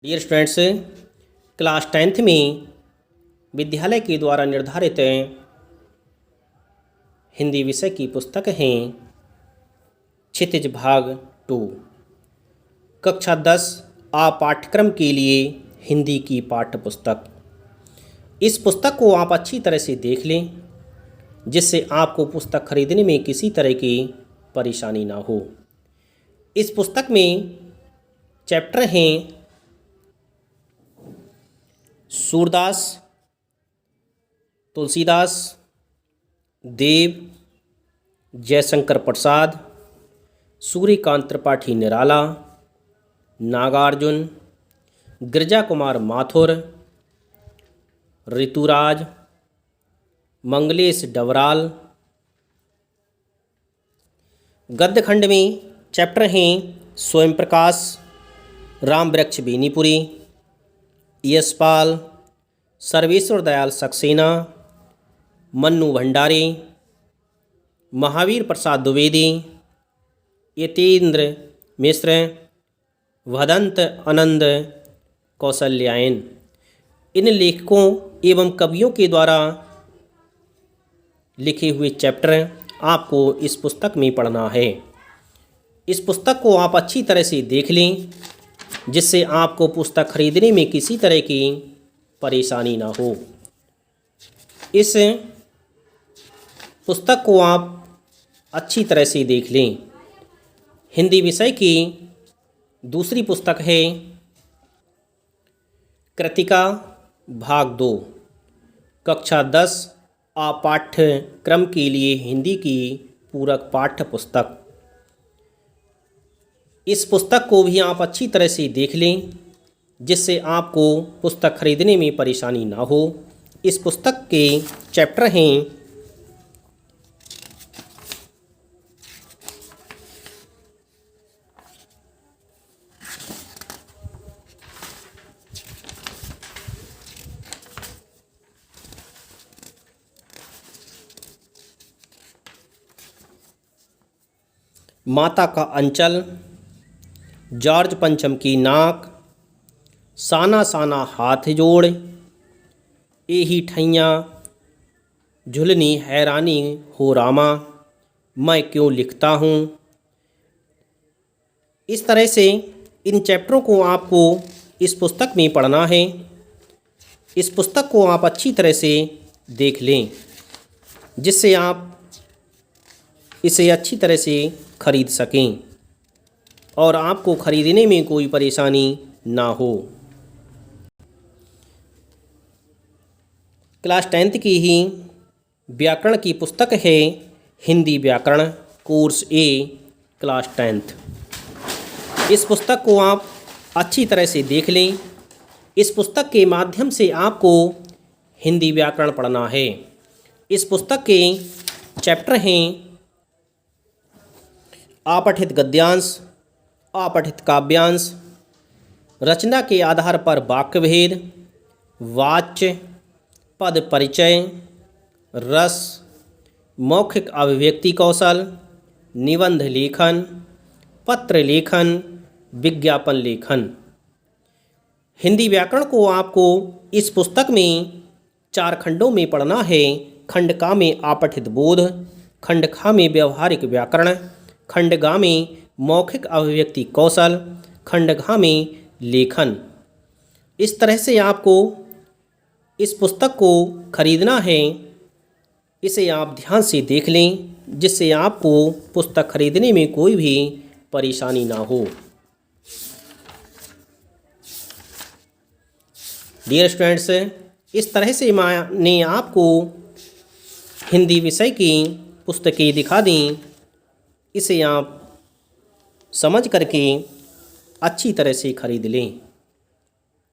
Dear students, class 10th में विद्यालय के द्वारा निर्धारित हिंदी विषय की पुस्तक हैं क्षितिज भाग 2, कक्षा 10 आ पाठ्यक्रम के लिए हिंदी की पाठ्य पुस्तक। इस पुस्तक को आप अच्छी तरह से देख लें जिससे आपको पुस्तक खरीदने में किसी तरह की परेशानी ना हो। इस पुस्तक में चैप्टर हैं सूरदास, तुलसीदास, देव, जयशंकर प्रसाद, सूर्यकांत त्रिपाठी निराला, नागार्जुन, गिरिजा कुमार माथुर, ऋतुराज, मंगलेश डवराल। गद्य खंड में चैप्टर हैं स्वयं प्रकाश, राम वृक्ष बेनीपुरी, यशपाल, सर्वेश्वर दयाल सक्सेना, मन्नू भंडारी, महावीर प्रसाद द्विवेदी, यतेंद्र मिश्र, वदंत आनंद कौशल्यायन। इन लेखकों एवं कवियों के द्वारा लिखे हुए चैप्टर आपको इस पुस्तक में पढ़ना है। इस पुस्तक को आप अच्छी तरह से देख लें जिससे आपको पुस्तक खरीदने में किसी तरह की परेशानी ना हो। इस पुस्तक को आप अच्छी तरह से देख लें। हिंदी विषय की दूसरी पुस्तक है कृतिका भाग 2, कक्षा 10 आ पाठ्यक्रम के लिए हिंदी की पूरक पाठ्य पुस्तक। इस पुस्तक को भी आप अच्छी तरह से देख लें जिससे आपको पुस्तक खरीदने में परेशानी ना हो। इस पुस्तक के चैप्टर हैं माता का अंचल, जॉर्ज पंचम की नाक, साना साना हाथ जोड़, एही ठैया झुलनी हैरानी हो रामा, मैं क्यों लिखता हूँ। इस तरह से इन चैप्टरों को आपको इस पुस्तक में पढ़ना है। इस पुस्तक को आप अच्छी तरह से देख लें जिससे आप इसे अच्छी तरह से खरीद सकें और आपको खरीदने में कोई परेशानी ना हो। क्लास 10th की ही व्याकरण की पुस्तक है हिंदी व्याकरण कोर्स ए क्लास 10th। इस पुस्तक को आप अच्छी तरह से देख लें। इस पुस्तक के माध्यम से आपको हिंदी व्याकरण पढ़ना है। इस पुस्तक के चैप्टर हैं अपठित गद्यांश, अपठित काव्यांश, रचना के आधार पर वाक्य भेद, वाच्य, पद परिचय, रस, मौखिक अभिव्यक्ति कौशल, निबंध लेखन, पत्र लेखन, विज्ञापन लेखन। हिंदी व्याकरण को आपको इस पुस्तक में 4 खंडों में पढ़ना है। खंड का में अपठित बोध, खंड खा में व्यवहारिक व्याकरण, खंड गा में मौखिक अभिव्यक्ति कौशल, खंड घ में लेखन। इस तरह से आपको इस पुस्तक को खरीदना है। इसे आप ध्यान से देख लें जिससे आपको पुस्तक खरीदने में कोई भी परेशानी ना हो। डियर स्टूडेंट्स, इस तरह से मैंने आपको हिंदी विषय की पुस्तकें दिखा दी। इसे आप समझ करके अच्छी तरह से खरीद लें।